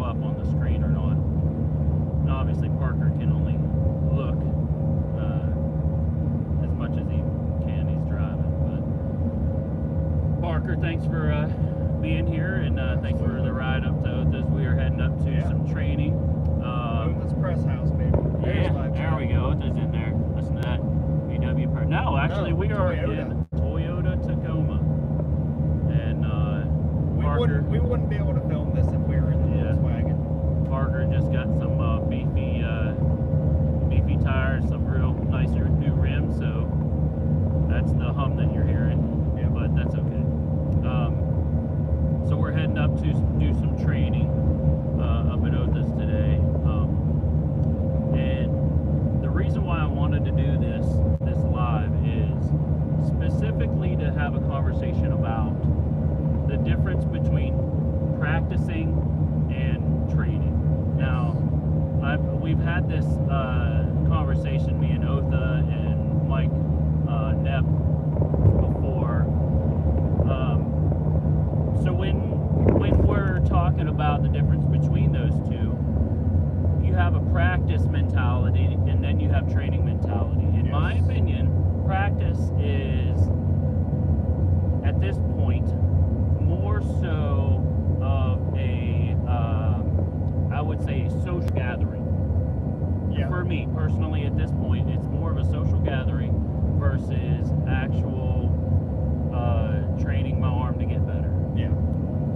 up on the screen or not. And obviously Parker can only look as much as he can. He's driving. But Parker, thanks for being here, and thanks for the ride up to Otha's. We are heading up to some training. Otha's Press House, baby. There we go. Otha's in there. Listen to that. VW Press. No, actually, we are in Toyota Tacoma. And Parker, we wouldn't be able to film this if we were in the Volkswagen. Parker just got some beefy tires, some real nice new rims, so that's the hum that you're hearing. Yeah. But that's okay. So we're heading up to do some training up at Otha's today. And the reason why I wanted to do this live is specifically to have a conversation about the difference between practicing and training. Now, we've had this conversation, me and Otha and Mike Nepp, before. So when we're talking about the difference between those two, you have a practice mentality and then you have training mentality. In my opinion, practice is, at this point, more so of a, I would say, a social gathering. Yeah. For me, personally, at this point, it's more of a social gathering versus actual training my arm to get better. Yeah.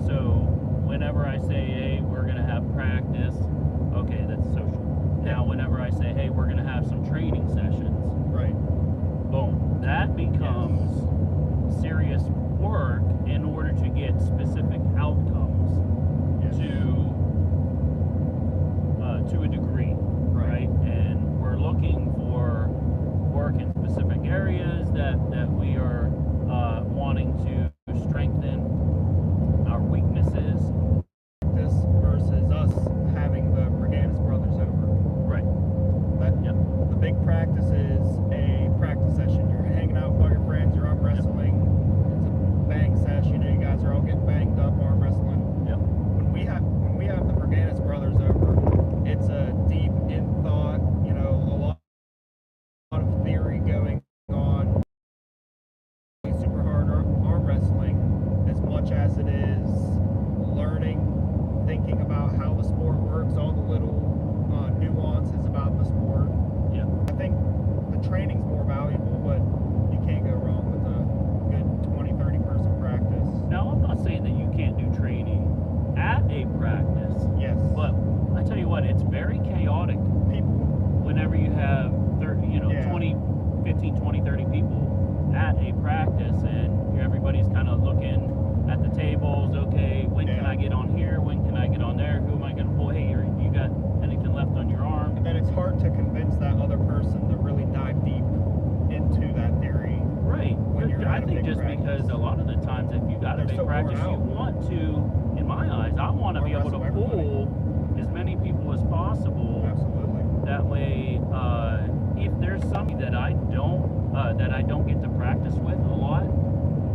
So whenever I say, hey, we're going to have practice, okay, that's social. Now, whenever I say, hey, we're going to have some training sessions, right, boom, that becomes serious work in order to get specific outcomes to a degree, right? And we're looking for work in specific areas that we are wanting to strengthen our weaknesses. This versus us having the Braganis brothers over. Right. The big practice is a practice session. You're hanging out with all your friends, you're arm wrestling. It's a bang session. You guys are all getting banged up arm wrestling. Yep. When we have the Braganis brothers over, it's a deep in thought, a lot of theory going on. Super hard arm wrestling, as much as it is learning, thinking about how the sport works, all the little nuances about the sport. Yeah. I think the training's more valuable, but you can't go wrong with a good 20-30 person practice. Now, I'm not saying that you can't do training at a practice. Yes. But I tell you what, it's very chaotic. People. Whenever you have 20, 15, 20, 30 people at a practice, and everybody's kind of looking at the tables. Okay, when can I get on here? When can I get on there? Who am I going to pull? Hey, you got anything left on your arm? And then it's hard to convince that other person to really dive deep into that theory. Right. I think just practice. Because a lot of the times, if you got a big practice, you want to, in my eyes, I want to be able to pull as many people as possible. Absolutely. That way, if there's somebody that I don't get to practice with a lot,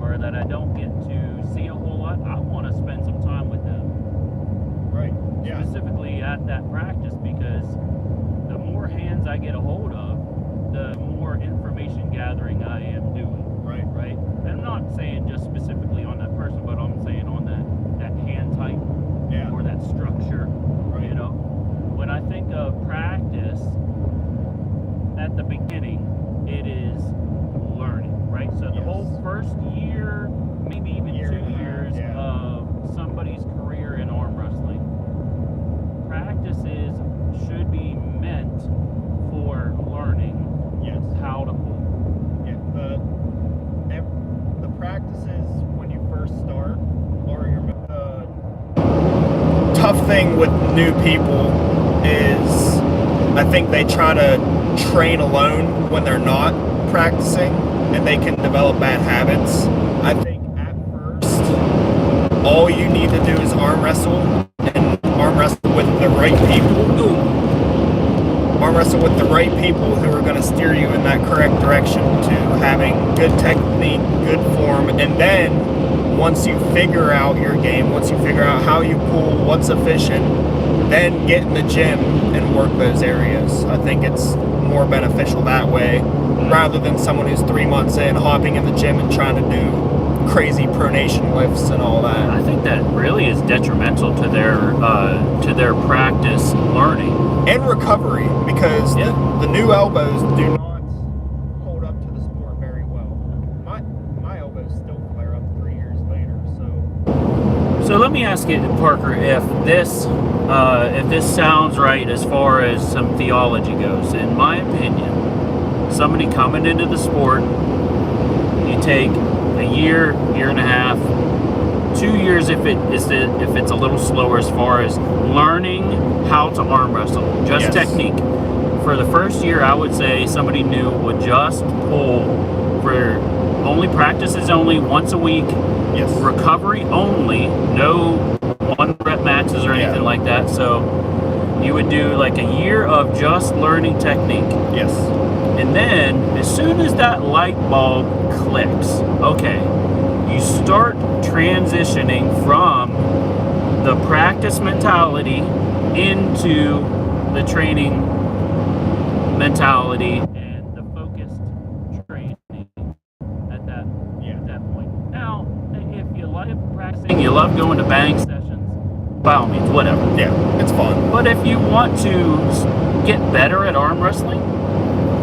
or that I don't get to see a whole lot, I want to spend some time with them. Right. Yeah. Specifically at that practice, because the more hands I get a hold of, the more information gathering I am doing. Right. Right. And I'm not saying just specifically on that person, but I'm saying on that hand type or that structure. Right. When I think of practice, at the beginning, it is learning, right? So the whole first year, maybe even 2 years of somebody's career in arm wrestling, practices should be meant for learning how to pull. Yeah, the practices when you first start, or your tough thing with new people is I think they try to train alone when they're not practicing, and they can develop bad habits. I think at first, all you need to do is arm wrestle, and arm wrestle with the right people. Arm wrestle with the right people who are going to steer you in that correct direction to having good technique, good form, and then once you figure out your game, once you figure out how you pull, what's efficient, then get in the gym and work those areas. I think it's more beneficial that way rather than someone who's 3 months in hopping in the gym and trying to do crazy pronation lifts and all that. I think that really is detrimental to their practice learning and recovery, because Yeah. the new elbows do not hold up to the sport very well. My elbows still flare up 3 years later. So let me ask you, Parker, if this sounds right as far as some theology goes. In my opinion, somebody coming into the sport, you take a year, year and a half, 2 years if it's a little slower as far as learning how to arm wrestle, just Yes. technique. For the first year, I would say somebody new would just pull for only practices only once a week. Yes. Recovery only, no 1-rep matches or anything like that. So you would do like a year of just learning technique. Yes. And then as soon as that light bulb clicks, okay, you start transitioning from the practice mentality into the training mentality and the focused training at that point. Now, if you love practicing, you love going to bang sessions, by all means, whatever. Yeah, it's fun. But if you want to get better at arm wrestling,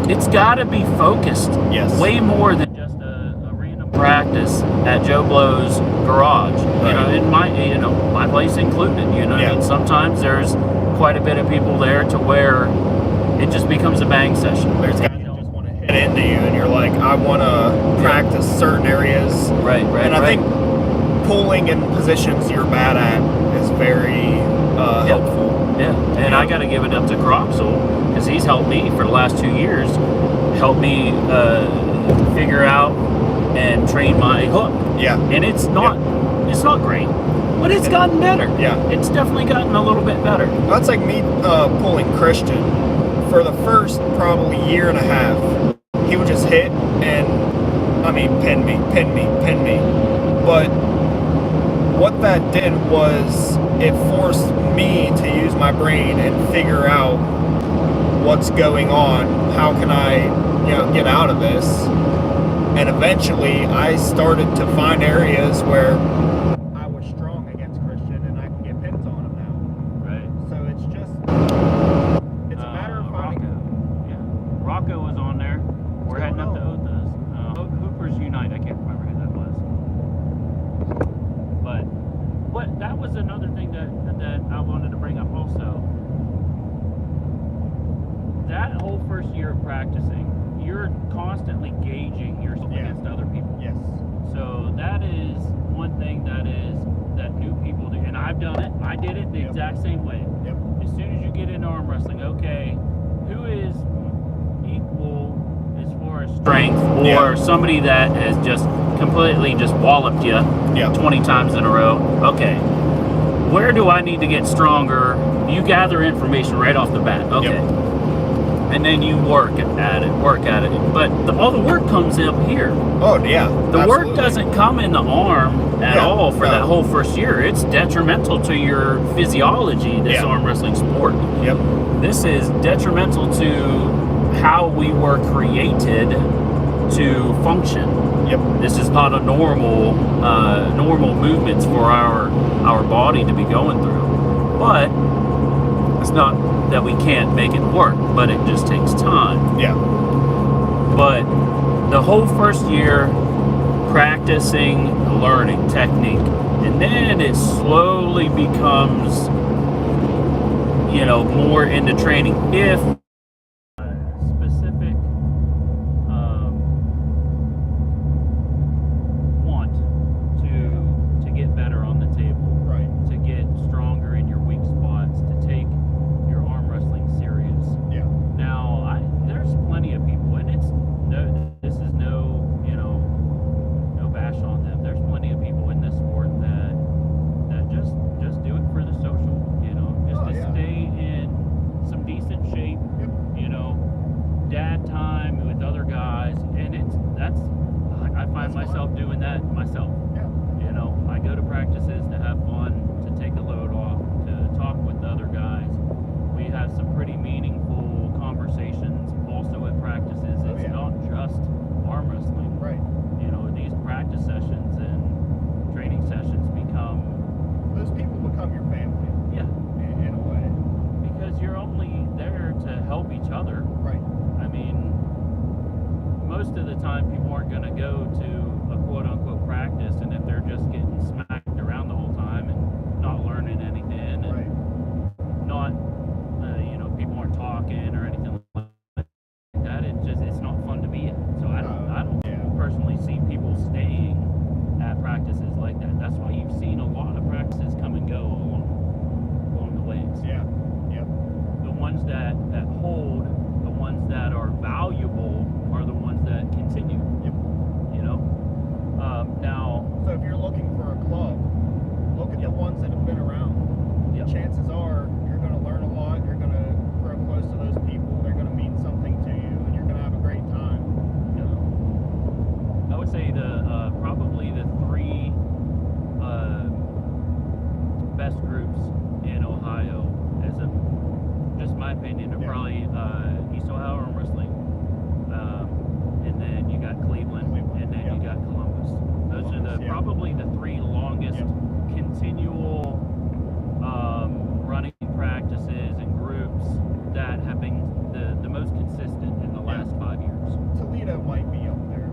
it's got to be focused. Yes. Way more than just a random practice at Joe Blow's garage. Right. In my place included. You know, what I Yeah. mean, sometimes there's quite a bit of people there to where it just becomes a bang session. There's guys who just want to hit into you, and you're like, I want to practice certain areas. Right. And I think pulling in positions you're bad at is very helpful. Yeah, and I got to give it up to Cropsel because he's helped me for the last 2 years, helped me figure out and train my hook. Yeah. And it's not great, but it's gotten better. Yeah. It's definitely gotten a little bit better. That's like me pulling Christian. For the first probably year and a half, he would just hit and, pin me. But what that did was it forced me to use my brain and figure out what's going on. How can I, get out of this? And eventually I started to find areas where I was strong against Christian and I can get pins on him now. Right. So it's just, it's a matter of finding. Rocco. Yeah. Rocco was on there. We're heading up to Othas. Hoopers Unite. I can't remember who that was. But that was another thing that I wanted to bring up also. That whole first year of practicing, you're constantly gauging yourself against other people. Yes. So that is one thing that new people do, and I've done it. I did it the exact same way. Yep. As soon as you get into arm wrestling, okay, who is equal as far as strength, or somebody that has just completely just walloped you 20 times in a row? Okay, where do I need to get stronger? You gather information right off the bat. Okay. Yep. And then you work at it. But all the work comes up here. Oh, yeah. The work doesn't come in the arm at all for that whole first year. It's detrimental to your physiology, this arm wrestling sport. Yep. This is detrimental to how we were created to function. Yep. This is not a normal movements for our body to be going through. But it's not that we can't make it work, but it just takes time. Yeah. But the whole first year, practicing, learning technique, and then it slowly becomes, more into training. If specific want to get better on the table, Right. to get stronger in your weak spots, to take your arm wrestling serious. Yeah. Now, there's plenty of people, and this is no bash on them. There's plenty of people in this sport that just do it for the social, just to stay in some decent shape, dad time with other guys, and I find myself doing that myself. Yeah. I go to practices to have fun, to take the load off, to talk with the other guys. gonna go to a quote unquote practice, and if they're just getting smacked around the whole time and not learning anything, and not people aren't talking or anything like that, it's not fun to be at. So I don't personally see people staying at practices like that. That's why you've seen a lot of practices come and go along the ways. Yeah. Yep. The ones that hold, the ones that are valuable, are the ones that continue. Yep. Now. So if you're looking for a club, look at the ones that have been around. Yep. Chances are you're going to learn a lot. You're going to grow close to those people. They're going to mean something to you, and you're going to have a great time. I would say probably the three best groups in Ohio, as just my opinion, are probably East Ohio Arm Wrestling, and then you got Cleveland, and then you got Columbus. Those are probably the three longest continual running practices and groups that have been the most consistent in the last 5 years. Toledo might be up there.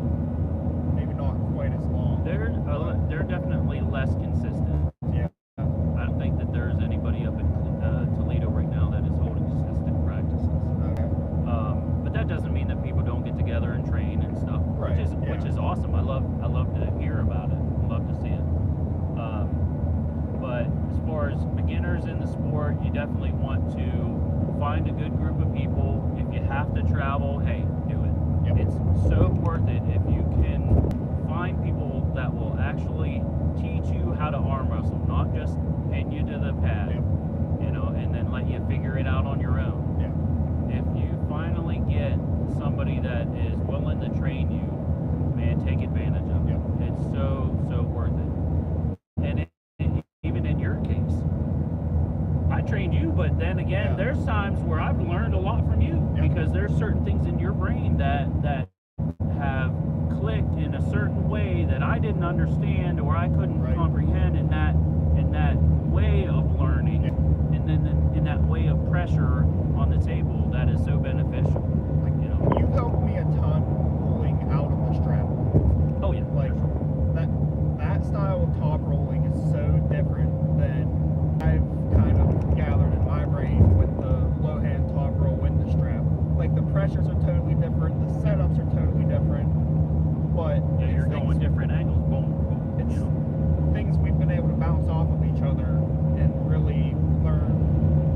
Maybe not quite as long. They're definitely less consistent. Yeah. I don't think that there's anybody up in Toledo right now that is holding consistent practices. Okay. But that doesn't mean that people don't get together and train and stuff, which is awesome. I love to hear about it. I love to see it. But as far as beginners in the sport, you definitely want to find a good group of people. If you have to travel, hey, do it. Yep. It's so worth it if you can find people that will actually teach you how to arm wrestle, not just pin you to the pad, and then let you figure it out on your own. Yeah. If you finally get somebody that is willing to train you, man, take advantage of it. Yep. It's so worth it. And even in your case, I trained you, but then again, there's times where I've learned a lot from you because there's certain things in your brain that have clicked in a certain way that I didn't understand or I couldn't comprehend in that way of learning, and then in that way of pressure on the table that is so beneficial. You helped me a ton pulling out of the strap. Oh yeah, like that style of top rolling is so different than I've kind of gathered in my brain with the low hand top roll in the strap. Like the pressures are totally different, the setups are totally different, but you're going different angles. Boom. It's things we've been able to bounce off of each other and really learn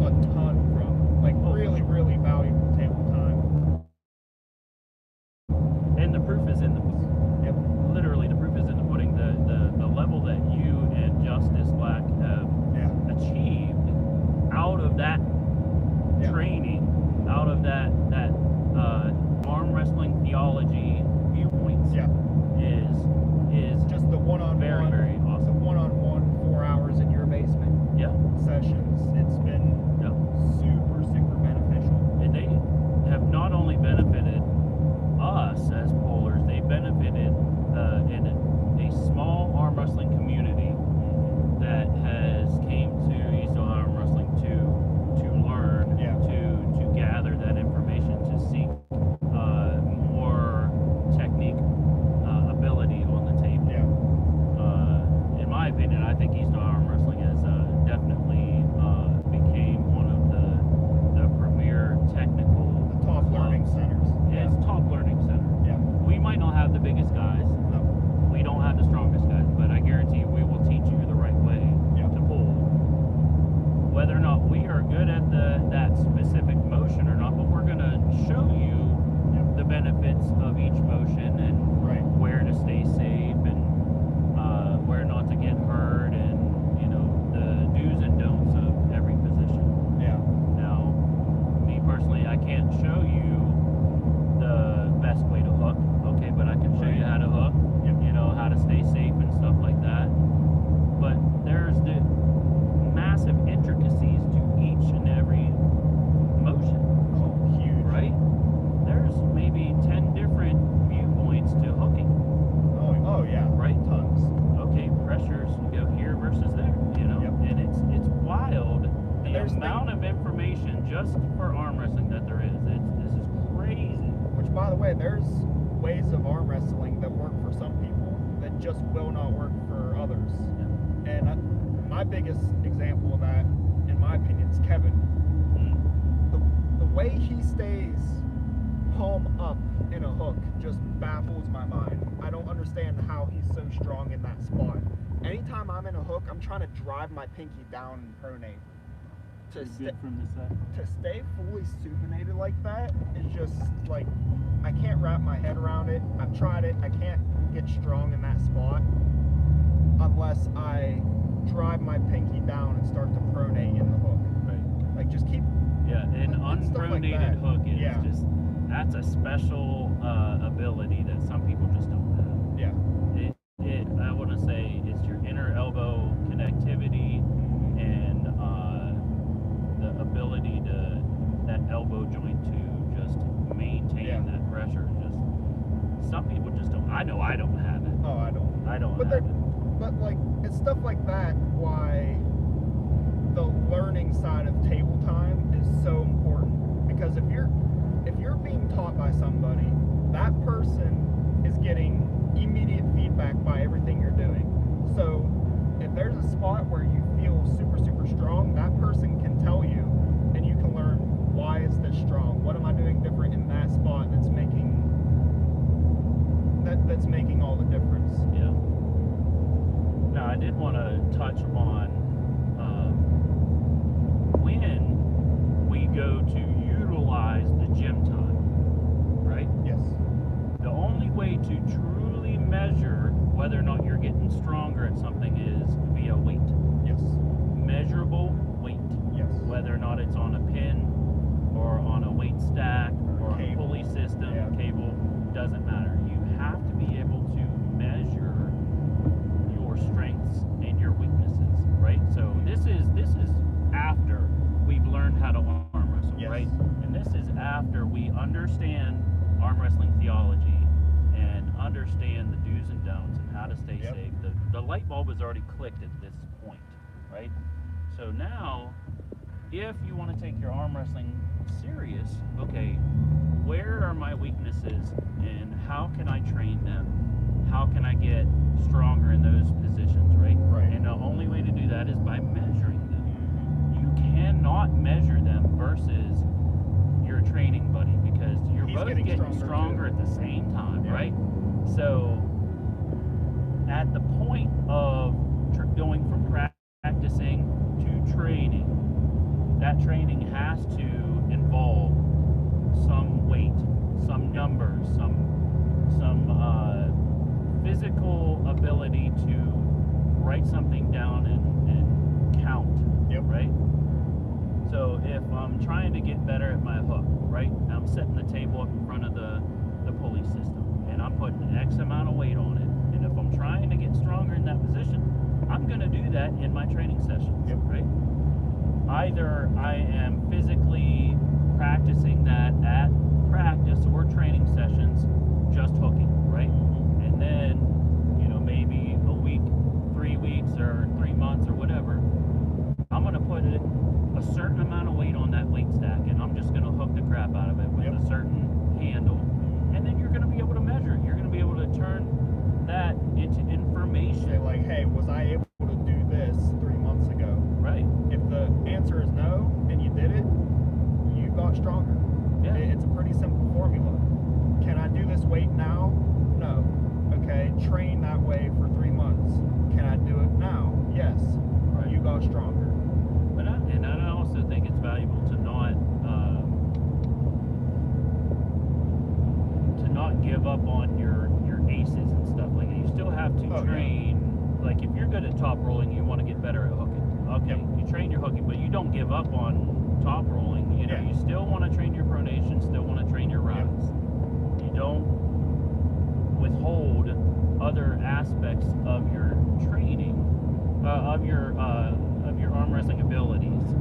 a ton from. Like really valuable table time. And the proof is in the pudding. Yep. Literally, the proof is in the pudding. The level that you and Justice Black have achieved out of that training, out of that arm wrestling theology viewpoints, is just the one-on-one, very awesome. The one-on-one 4 hours in your basement sessions. It's been super beneficial. And they have not only benefited us as pollers, they benefited in a small arm wrestling community that has came to East Ohio Arm Wrestling to learn, to gather that information, to seek more technique ability on the table. In my opinion, I think East Ohio Arm Wrestling has definitely became one of the premier technical top learning centers. It's top learning center. Yeah. We might not have the biggest guys. No. We don't have the strongest guys, but I guarantee we will teach you the right way to pull. Whether or not we are good at that specific motion or not, but we're going to show you the benefits of each motion and where to stay safe and where not to get hurt, and the do's and don'ts of every position. Yeah. Now, me personally, I can't show you the best way to hook, okay, but I can show you how to hook, how to stay safe and stuff like that. But there's the massive intricacies to each and every motion. Oh, huge. Right? There's maybe 10 different viewpoints to hooking. Oh yeah. Right? Tons. Okay, pressures go here versus there, and it's wild the amount of information just for arm wrestling that there is. This is crazy. Which, by the way, there's ways of arm wrestling that work for some people that just will not work for others. And my biggest example of that, in my opinion, is Kevin. The way he stays palm up in a hook just baffles my mind. I don't understand how he's so strong in that spot. Anytime I'm in a hook, I'm trying to drive my pinky down and pronate. To stay fully supinated like that is just like, I can't wrap my head around it. I've tried it. I can't get strong in that spot unless I drive my pinky down and start to pronate in the hook. Right. Like just keep. Yeah, an unpronated hook is just, that's a special ability that some people just don't have. Yeah. I want to say it's your inner elbow connectivity and the ability to that elbow joint to just maintain that pressure. Just some people just don't. I know I don't have it. Oh, I don't. I don't But have it. But like, it's stuff like that why the learning side of table time is so important. Because if you're being taught by somebody, that person is getting immediate feedback by everything you're doing. So if there's a spot where you feel super, super strong, that person can tell you, and you can learn why it's this strong. What am I doing different in that spot that's making all the difference? Yeah. Now, I did want to touch on when we go to utilize the gym time, right? Yes. The only way to truly measure whether or not you're getting stronger at something is via weight. Yes. Measurable weight. Yes. Whether or not it's on a pin or on a weight stack or on a pulley system, cable, doesn't matter. You have to be able to measure your strengths and your weaknesses, right? So this is after we've learned how to arm wrestle, right? And this is after we understand arm wrestling theology and understand the do's and don'ts and how to stay safe. The light bulb has already clicked at this point, right? So now, if you want to take your arm wrestling serious, okay, where are my weaknesses and how can I train them? How can I get stronger in those positions, right? Right. And the only way to do that is by measuring them. You cannot measure them versus your training buddy because you're both getting stronger at the same time, right? So at the point of going from practicing to training, that training has to involve some weight, some numbers, some physical ability to write something down and count, right? So if I'm trying to get better at my hook, right, I'm setting the table up in front of the pulley system and I'm putting X amount of weight on it, and if I'm trying to get stronger in that position, I'm going to do that in my training sessions, right? Either I am physically practicing that at practice or training sessions, just hooking, right? And then, maybe a week, 3 weeks, or 3 months, or whatever, I'm going to put a certain amount of weight on that weight stack, and I'm just going to hook the crap out of it with a certain handle. And then you're going to be able to measure it. You're going to be able to turn that into information. Say like, hey, was I able to do this 3 months ago? Right. If the answer is no, and you did it, you got stronger. Yeah. It's a pretty simple formula. Can I do this weight now? No. Okay, train that way for 3 months. Can I do it now? Yes. Right. You got stronger. But I also think it's valuable to not give up on your aces and stuff like that. You still have to train. Yeah. Like if you're good at top rolling, you want to get better at hooking. Okay, you train your hooking, but you don't give up on top rolling. You still want to train your pronation, still want to train your rise. You don't withhold other aspects of your training, of your arm wrestling abilities,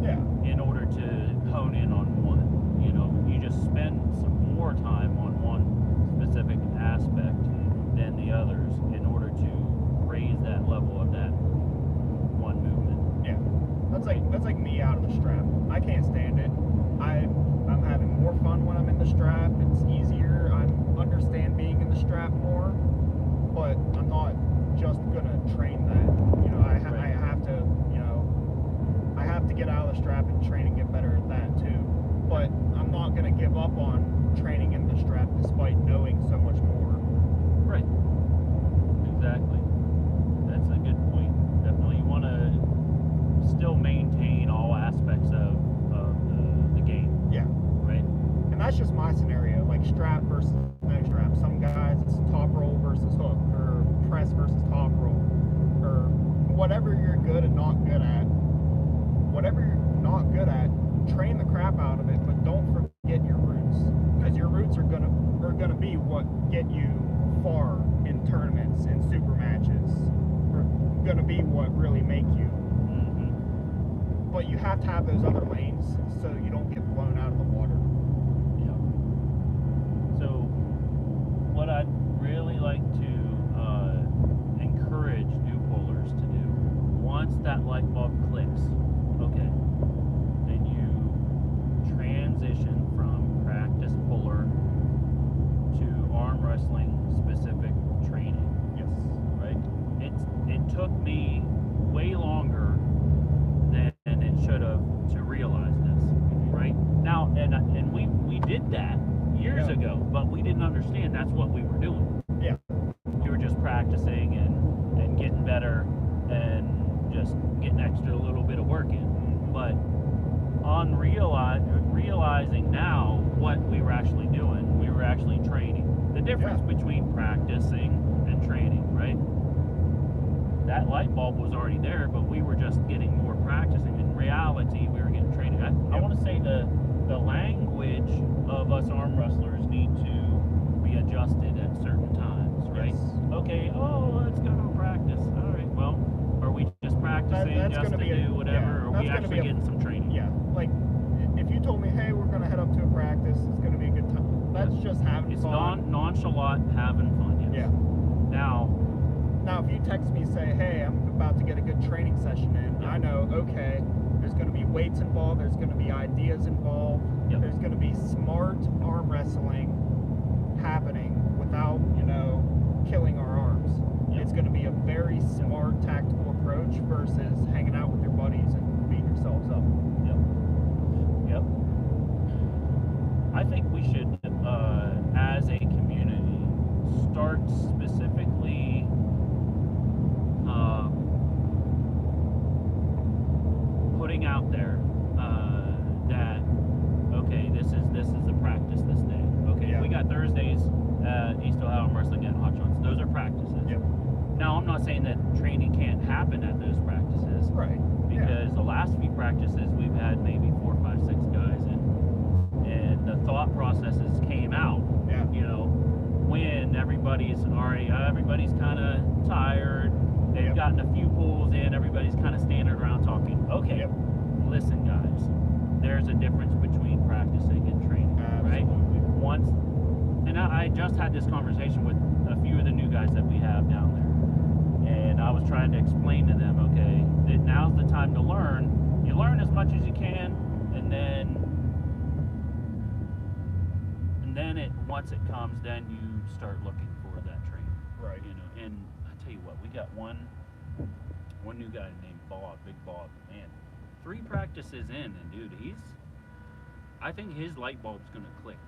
in order to hone in on one. You just spend some more time on one specific aspect than the others in order to raise that level of that one movement. Yeah, that's like me out of the strap. I can't stand it. I'm having more fun when I'm in the strap. It's easier. I understand being in the the strap more, but I'm not just gonna train that. You know, I have to, you know, I have to get out of the strap and train and get better at that too. But I'm not gonna give up on training in the strap despite knowing so much more. Right. Exactly. That's a good point. Definitely, you want to still maintain all aspects of the game. Yeah. Right. And that's just my scenario, like strap versus no strap. Some guys it's top roll versus hook, or press versus top roll, or whatever you're good and not good at. Whatever you're not good at, train the crap out of it, but don't forget your roots, because your roots are gonna be what get you far in tournaments and super matches. Are gonna be what really make you. Mm-hmm. But you have to have those other lanes so you don't get blown out of the water. Yeah. So, what I'd really like to encourage new pullers to do, once that light bulb clicks, okay, then you transition from practice puller to arm wrestling specific training. Yes. Right? It took me way longer than it should have to realize this. Right? Now, and we did that years ago, but we didn't understand that's what we were doing. Yeah. We were just practicing and getting better and just getting extra little bit of work in. But on realizing now what we were actually doing, we were actually training. The difference between practicing and training, right? That light bulb was already there, but we were just getting more practicing. In reality, we were getting training. I want to say the language of us arm wrestlers need to be adjusted at certain times, right? Yes. Okay, let's go to practice. All right, well, are we just practicing just to do whatever, or are we actually getting some training? Yeah, like if you told me, hey, we're gonna head up to a practice, it's gonna be a good time. That's just having fun. It's nonchalant having fun. Yes. Yeah. Now, if you text me and say, hey, I'm about to get a good training session in, I know, okay, there's going to be weights involved, there's going to be ideas involved, there's going to be smart arm wrestling happening without, killing our arms. It's going to be a very smart tactical approach versus hanging out with your buddies and beating yourselves up. Yep. I think we should, as a community, start specifically putting out there that okay, this is the practice this day. Okay, we got Thursdays at East Ohio Arm Wrestling at Hot Shots. Those are practices. Yep. Now I'm not saying that training can't happen at those practices, right? Because the last few practices we've had maybe 4, 5, 6 guys, and the thought processes came out. Yeah. When everybody's kind of tired, they've gotten a few pulls in, everybody's kind of standing around talking. Okay, listen guys, there's a difference between practicing and training, right? Once, and I just had this conversation with a few of the new guys that we have down there, and I was trying to explain to them, okay, that now's the time to learn. You learn as much as you can, and then once it comes, then you start looking for that training. Right. And I tell you what, we got one new guy named Bob, Big Bob, man. 3 practices in, and dude, I think his light bulb's gonna click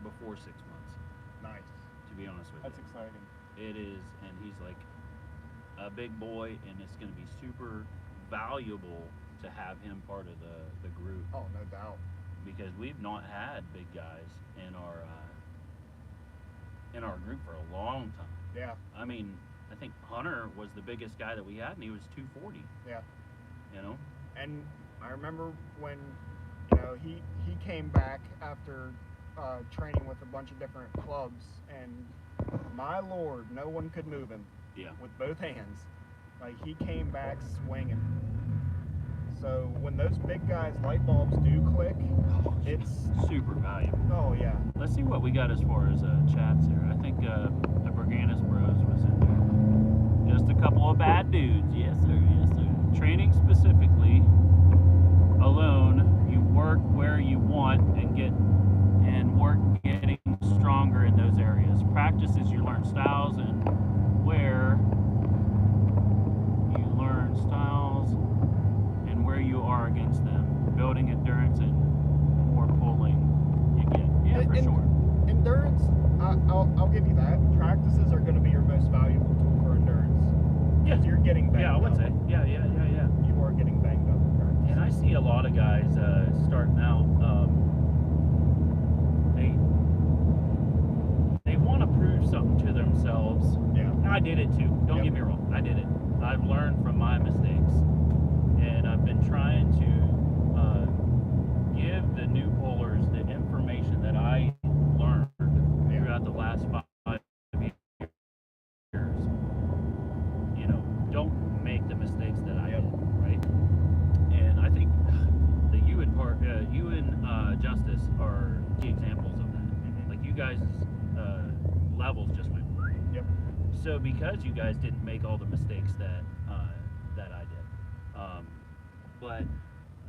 before 6 months. Nice. To be honest with you. That's exciting. It is, and he's like a big boy, and it's gonna be super valuable to have him part of the group. Oh, no doubt. Because we've not had big guys in our group for a long time. Yeah. I mean, I think Hunter was the biggest guy that we had, and he was 240. Yeah. And I remember when he came back after training with a bunch of different clubs, and my lord, no one could move him. Yeah. With both hands. Like, he came back swinging. So when those big guys' light bulbs do click, it's super valuable. Oh yeah. Let's see what we got as far as chats here. I think the Berganis Bros was in there. Just a couple of bad dudes. Yes sir. Yes sir. Training specifically alone, you work where you want and work getting stronger in those areas. Practice for sure. Endurance, I'll give you that. Practices are going to be your most valuable tool for endurance. Yeah. Because you're getting banged Yeah, I would up. say. Yeah. You are getting banged up in practice. And I see a lot of guys starting out. They want to prove something to themselves. Yeah. I did it too. Don't get me wrong. I did it. I've learned from my mistakes, and I've been trying to give the new pullers the information that I learned throughout the last 5 years. You know, don't make the mistakes that I did, right? And I think you and Justice are key examples of that. Like you guys' levels just went. Yep. So because you guys didn't make all the mistakes that I did, but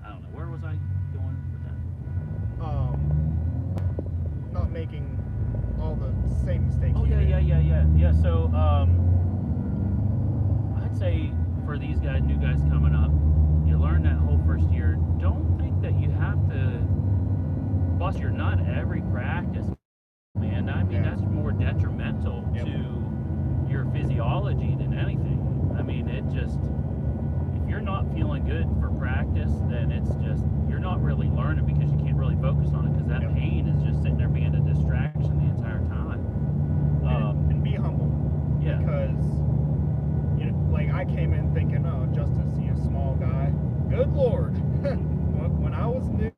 I don't know, where was I going with that? Not making all the same mistakes. Oh you did. yeah. So I'd say for these guys, new guys coming up, you learn that whole first year. Don't think that you have to bust your nut every practice, man. I mean, that's more detrimental to your physiology than anything. I mean, it just, if you're not feeling good for practice, then it's just, you're not really learning because you can't really focus on it because that pain is just sitting there being a distraction the entire time. And be humble. Yeah. Because, you know, like I came in thinking, oh, Justice, small guy. Good Lord. When I was new,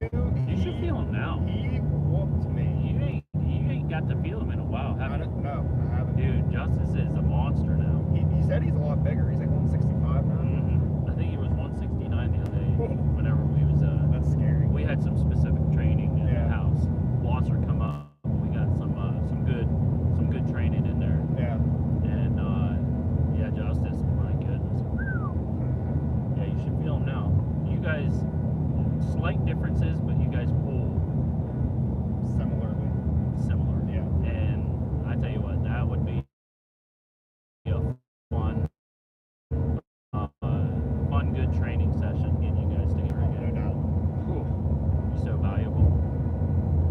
you should feel him now. He whooped me. You ain't got to feel him in a while, have you? No, I haven't. Dude, Justice is a monster now. He said he's a lot bigger. He's like 165 now. I think he was 169 the other day. Whenever we was that's scary. We had some specific training in the house. Wasser come up. We got some good training in there. Yeah. And Justice, my goodness. Yeah, you should feel him now. You guys, slight differences, but you guys pull similar. Yeah. And I tell you what, that would be a fun, good training session getting you